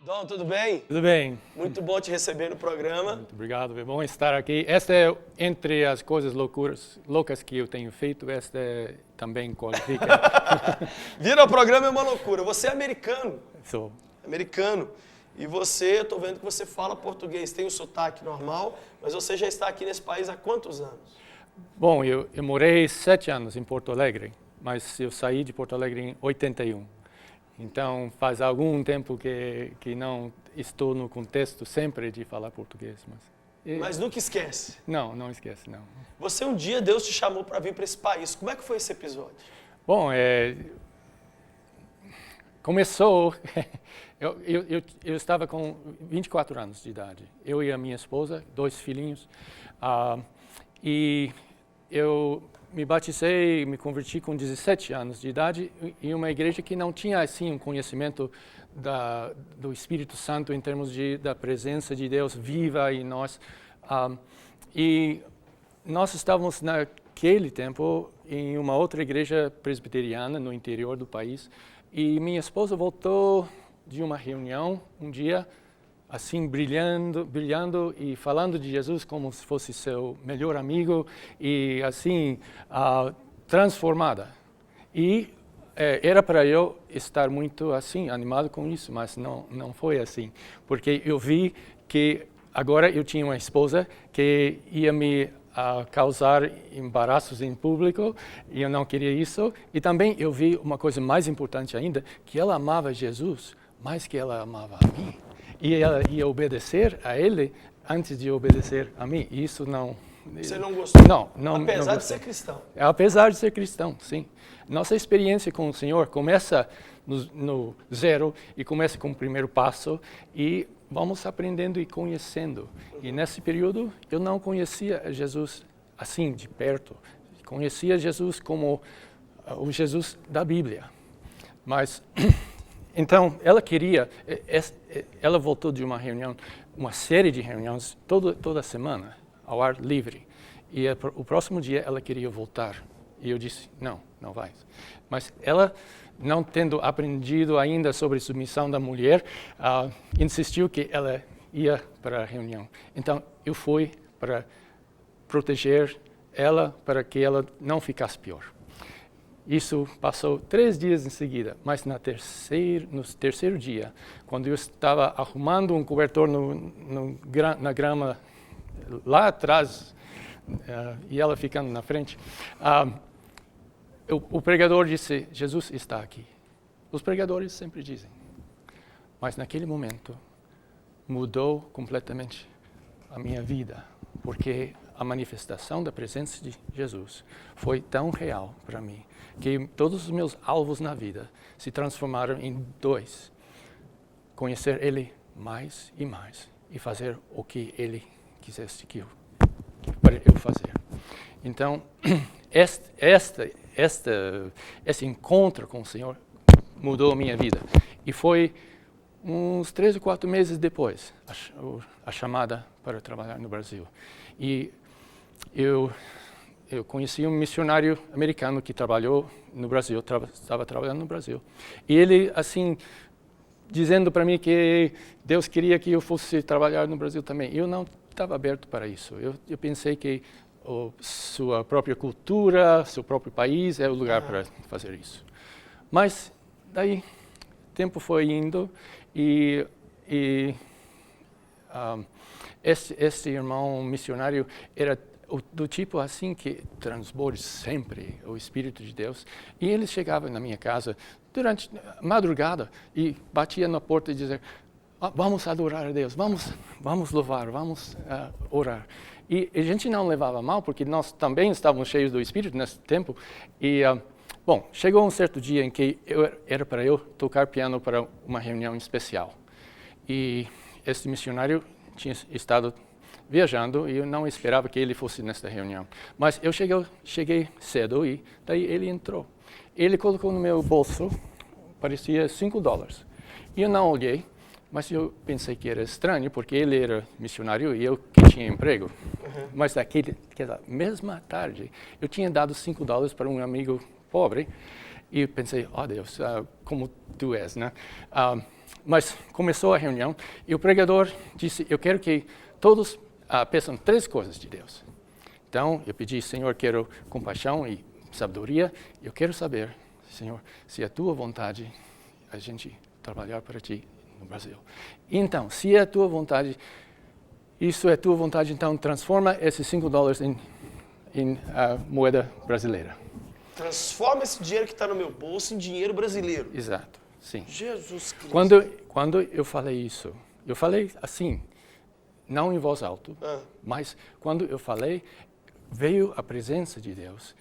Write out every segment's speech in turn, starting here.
Dom, tudo bem? Tudo bem. Muito bom te receber no programa. Muito obrigado, é bom estar aqui. Esta é, entre as coisas loucas que eu tenho feito, esta também qualifica. Vir ao programa é uma loucura. Você é americano. Sou. Americano. E você, eu estou vendo que você fala português, tem um sotaque normal, mas você já está aqui nesse país há quantos anos? Bom, eu morei 7 anos em Porto Alegre, mas eu saí de Porto Alegre em 81. Então, faz algum tempo que não estou no contexto sempre de falar português. Mas nunca esquece? Não esquece, não. Você um dia, Deus te chamou para vir para esse país. Como é que foi esse episódio? Bom, começou... eu estava com 24 anos de idade. Eu e a minha esposa, 2 filhinhos. E eu me batizei, me converti com 17 anos de idade em uma igreja que não tinha assim um conhecimento do Espírito Santo em termos da presença de Deus viva em nós. E nós estávamos naquele tempo em uma outra igreja presbiteriana no interior do país. E minha esposa voltou de uma reunião um dia, assim brilhando e falando de Jesus como se fosse seu melhor amigo e assim transformada. E era para eu estar muito assim animado com isso, mas não foi assim, porque eu vi que agora eu tinha uma esposa que ia me causar embaraços em público e eu não queria isso. E também eu vi uma coisa mais importante ainda, que ela amava Jesus mais que ela amava a mim. E ela ia obedecer a ele antes de obedecer a mim. Isso não... Você não gostou? Não. Apesar de ser cristão? Apesar de ser cristão, sim. Nossa experiência com o Senhor começa no zero e começa com o primeiro passo e vamos aprendendo e conhecendo. E nesse período eu não conhecia Jesus assim, de perto. Conhecia Jesus como o Jesus da Bíblia. Mas... Então, ela voltou de uma reunião, uma série de reuniões, toda semana, ao ar livre. E o próximo dia ela queria voltar. E eu disse, não vai. Mas ela, não tendo aprendido ainda sobre submissão da mulher, insistiu que ela ia para a reunião. Então, eu fui para proteger ela, para que ela não ficasse pior. Isso passou 3 dias em seguida, mas no terceiro dia, quando eu estava arrumando um cobertor na grama lá atrás, e ela ficando na frente, o pregador disse, Jesus está aqui. Os pregadores sempre dizem, mas naquele momento mudou completamente a minha vida, porque a manifestação da presença de Jesus foi tão real para mim, que todos os meus alvos na vida se transformaram em 2. Conhecer Ele mais e mais e fazer o que Ele quisesse para eu fazer. Então, esse encontro com o Senhor mudou a minha vida. E foi uns 3 ou 4 meses depois a chamada para trabalhar no Brasil. E eu conheci um missionário americano que trabalhou no Brasil, estava trabalhando no Brasil. E ele, assim, dizendo para mim que Deus queria que eu fosse trabalhar no Brasil também. Eu não estava aberto para isso. Eu pensei que sua própria cultura, seu próprio país é o lugar para fazer isso. Mas, daí, o tempo foi indo e esse irmão missionário era do tipo assim que transborda sempre o Espírito de Deus. E ele chegava na minha casa durante a madrugada e batia na porta e dizia, vamos adorar a Deus, vamos louvar, vamos orar. E a gente não levava mal, porque nós também estávamos cheios do Espírito nesse tempo. E, bom, chegou um certo dia em que era para eu tocar piano para uma reunião especial. E esse missionário tinha estado viajando e eu não esperava que ele fosse nesta reunião. Mas eu cheguei cedo e daí ele entrou. Ele colocou no meu bolso, parecia $5. E eu não olhei, mas eu pensei que era estranho, porque ele era missionário e eu que tinha emprego. Mas naquela mesma tarde, eu tinha dado $5 para um amigo pobre e pensei, Deus, como tu és, né? Mas começou a reunião e o pregador disse, eu quero que todos peçam 3 coisas de Deus. Então, eu pedi, Senhor, quero compaixão e sabedoria. Eu quero saber, Senhor, se é a tua vontade a gente trabalhar para ti no Brasil. Então, se é a tua vontade, isso é a tua vontade, então transforma esses $5 em moeda brasileira. Transforma esse dinheiro que está no meu bolso em dinheiro brasileiro. Exato, sim. Jesus Cristo. Quando eu falei isso, eu falei assim, não em voz alta, mas quando eu falei, veio a presença de Deus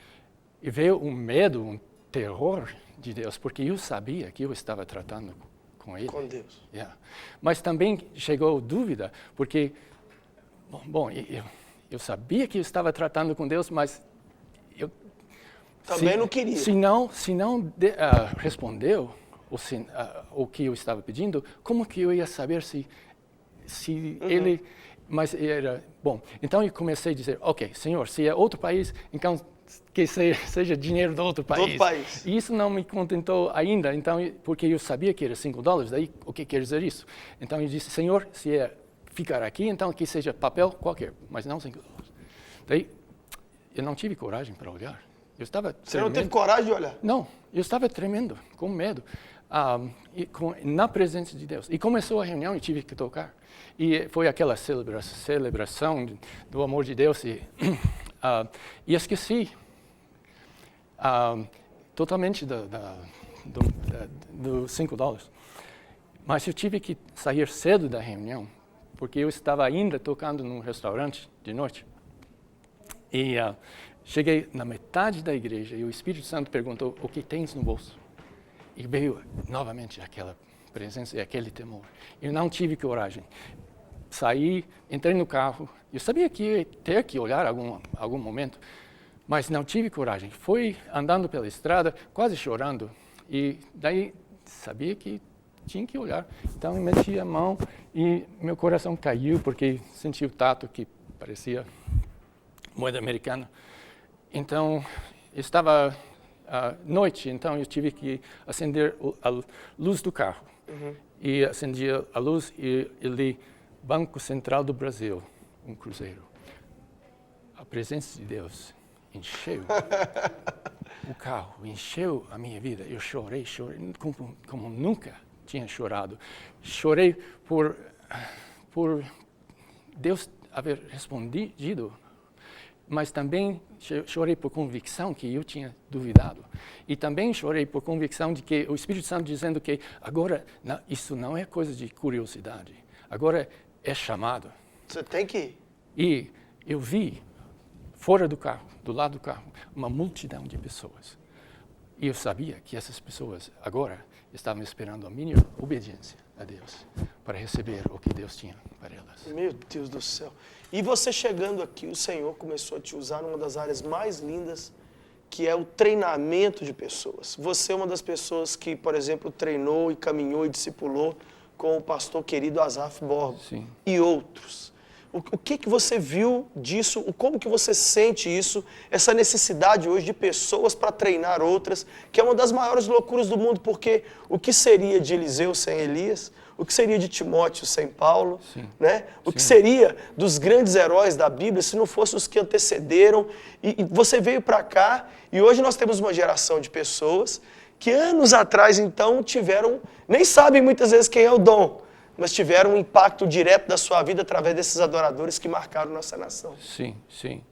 e veio um medo, um terror de Deus, porque eu sabia que eu estava tratando com Ele. Com Deus. Yeah. Mas também chegou dúvida, porque, eu sabia que eu estava tratando com Deus, mas eu também não queria. Se não respondeu o que eu estava pedindo, como que eu ia saber se ele... Mas era... Bom, então eu comecei a dizer, ok, Senhor, se é outro país, então que seja dinheiro do outro país. Do outro país. E isso não me contentou ainda, então, porque eu sabia que era $5, daí o que quer dizer isso? Então eu disse, Senhor, se é ficar aqui, então que seja papel qualquer, mas não $5. Daí eu não tive coragem para olhar. Eu estava tremendo. Você não teve coragem de olhar? Não, eu estava tremendo, com medo, na presença de Deus. E começou a reunião e tive que tocar. E foi aquela celebração do amor de Deus e esqueci totalmente do $5. Mas eu tive que sair cedo da reunião, porque eu estava ainda tocando num restaurante de noite. E cheguei na metade da igreja e o Espírito Santo perguntou, o que tens no bolso? E veio novamente aquela presença e aquele temor. Eu não tive coragem. Saí, entrei no carro. Eu sabia que ia ter que olhar algum momento, mas não tive coragem. Fui andando pela estrada, quase chorando. E daí sabia que tinha que olhar. Então eu meti a mão e meu coração caiu, porque senti o tato que parecia moeda americana. Então, estava noite, então eu tive que acender a luz do carro. E acendi a luz e li Banco Central do Brasil, um cruzeiro. A presença de Deus encheu o carro, encheu a minha vida. Eu chorei como nunca tinha chorado. Chorei por Deus haver respondido, mas também chorei por convicção que eu tinha duvidado. E também chorei por convicção de que o Espírito Santo dizendo que agora isso não é coisa de curiosidade, agora é chamado. Você tem que ir. E eu vi, fora do carro, do lado do carro, uma multidão de pessoas. E eu sabia que essas pessoas agora estavam esperando a minha obediência a Deus para receber o que Deus tinha para elas. Meu Deus do céu. E você chegando aqui, o Senhor começou a te usar numa das áreas mais lindas, que é o treinamento de pessoas. Você é uma das pessoas que, por exemplo, treinou e caminhou e discipulou com o pastor querido Asaf Borba. Sim. E outros. O que você viu disso? Como que você sente isso? Essa necessidade hoje de pessoas para treinar outras, que é uma das maiores loucuras do mundo, porque o que seria de Eliseu sem Elias? O que seria de Timóteo sem Paulo? Sim. Né? O que seria dos grandes heróis da Bíblia se não fossem os que antecederam? E você veio para cá e hoje nós temos uma geração de pessoas que anos atrás, então, nem sabem muitas vezes quem é o dom, mas tiveram um impacto direto da sua vida através desses adoradores que marcaram nossa nação. Sim, sim.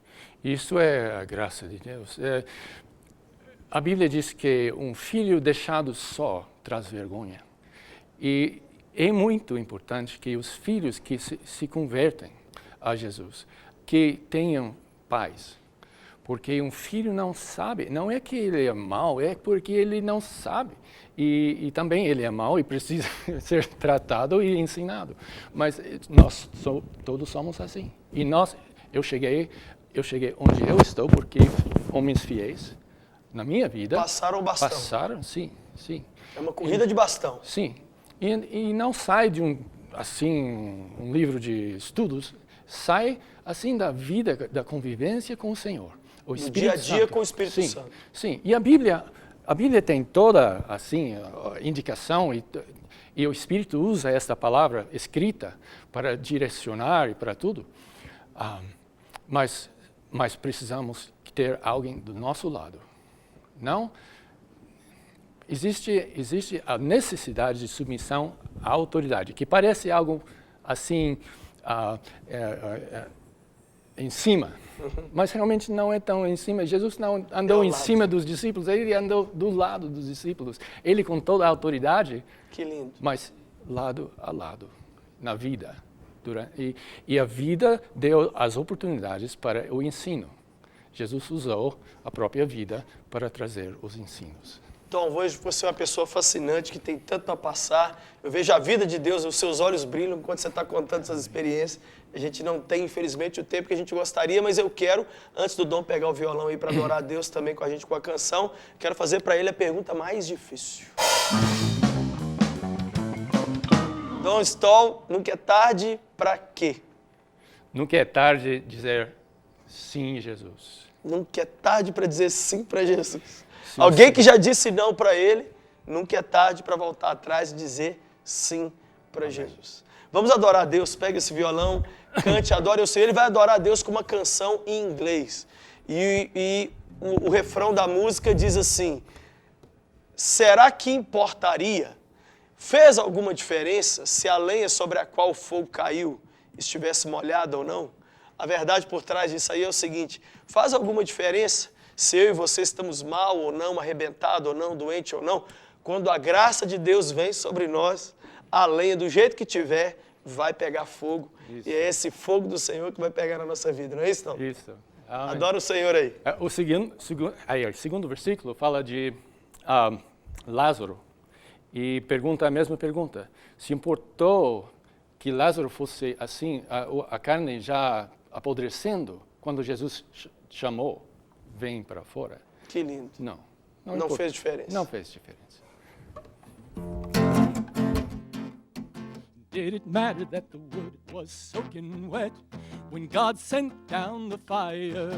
Isso é a graça de Deus. A Bíblia diz que um filho deixado só traz vergonha. E é muito importante que os filhos que se convertem a Jesus, que tenham pais. Porque um filho não sabe, não é que ele é mau, é porque ele não sabe. E também ele é mau e precisa ser tratado e ensinado. Mas nós todos somos assim. E eu cheguei onde eu estou porque homens fiéis na minha vida passaram o bastão. Passaram, sim. É uma corrida de bastão. Sim. E não sai de um livro de estudos, sai assim da vida, da convivência com o Senhor. O Espírito dia a dia Santo. com o Espírito Sim, Santo. Sim, e a Bíblia tem toda, assim, indicação E o Espírito usa esta palavra escrita para direcionar e para tudo. Mas precisamos ter alguém do nosso lado. Não? Existe a necessidade de submissão à autoridade, que parece algo assim em cima, mas realmente não é tão em cima. Jesus não andou em cima dos discípulos, ele andou do lado dos discípulos. Ele com toda a autoridade, que lindo, mas lado a lado, na vida. E a vida deu as oportunidades para o ensino. Jesus usou a própria vida para trazer os ensinos. Tom, hoje você é uma pessoa fascinante, que tem tanto a passar. Eu vejo a vida de Deus, os seus olhos brilham quando você está contando essas experiências. A gente não tem, infelizmente, o tempo que a gente gostaria, mas eu quero, antes do Dom pegar o violão aí para adorar a Deus também com a gente com a canção, quero fazer para ele a pergunta mais difícil. Dom Stoll, nunca é tarde para quê? Nunca é tarde dizer sim, Jesus. Nunca é tarde para dizer sim para Jesus. Sim, alguém sim. Que já disse não para ele, nunca é tarde para voltar atrás e dizer sim para Jesus. Vamos adorar a Deus, pega esse violão, cante, adore o Senhor. Ele vai adorar a Deus com uma canção em inglês. E o refrão da música diz assim: será que importaria? Fez alguma diferença se a lenha sobre a qual o fogo caiu estivesse molhada ou não? A verdade por trás disso aí é o seguinte: faz alguma diferença se eu e você estamos mal ou não, arrebentado ou não, doente ou não? Quando a graça de Deus vem sobre nós, a lenha do jeito que tiver vai pegar fogo. Isso. E é esse fogo do Senhor que vai pegar na nossa vida, não é isso, não? Isso. Amém. Adora o Senhor aí. O segundo versículo fala de Lázaro. E pergunta a mesma pergunta. Se importou que Lázaro fosse assim, a carne já apodrecendo, quando Jesus chamou, vem para fora? Que lindo. Não fez diferença. Não fez diferença. Did it matter that the wood was soaking wet when God sent down the fire?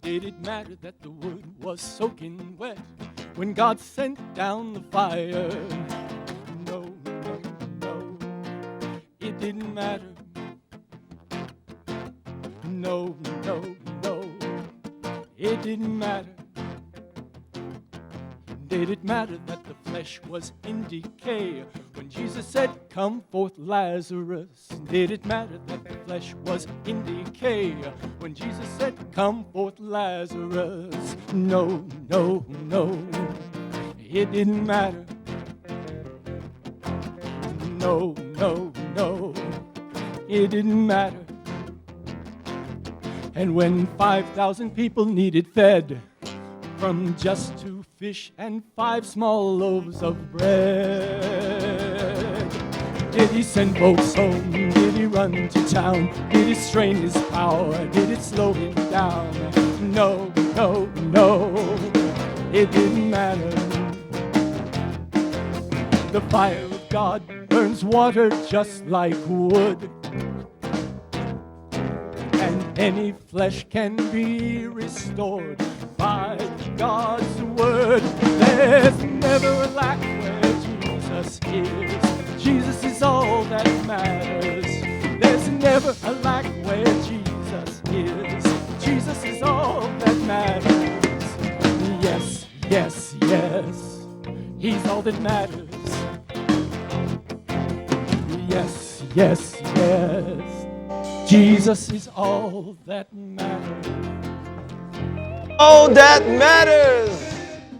Did it matter that the wood was soaking wet when God sent down the fire? No, no, no, it didn't matter. No, no, no, it didn't matter. Did it matter that the flesh was in decay when Jesus said, "Come forth, Lazarus"? Did it matter that the flesh was in decay when Jesus said, "Come forth, Lazarus"? No, no, no, it didn't matter. No, no, no, it didn't matter. And when 5,000 people needed fed from just 2 fish and 5 small loaves of bread, did he send folks home? Did he run to town? Did it strain his power? Did it slow him down? No, no, no, it didn't matter. The fire of God burns water just like wood, and any flesh can be restored by God's word. There's never a lack where Jesus is. Jesus is all that matters. There's never a lack where Jesus is. Jesus is all that matters. Yes, yes, yes, He's all that matters. Yes, yes, yes, Jesus is all that matters. All that matters.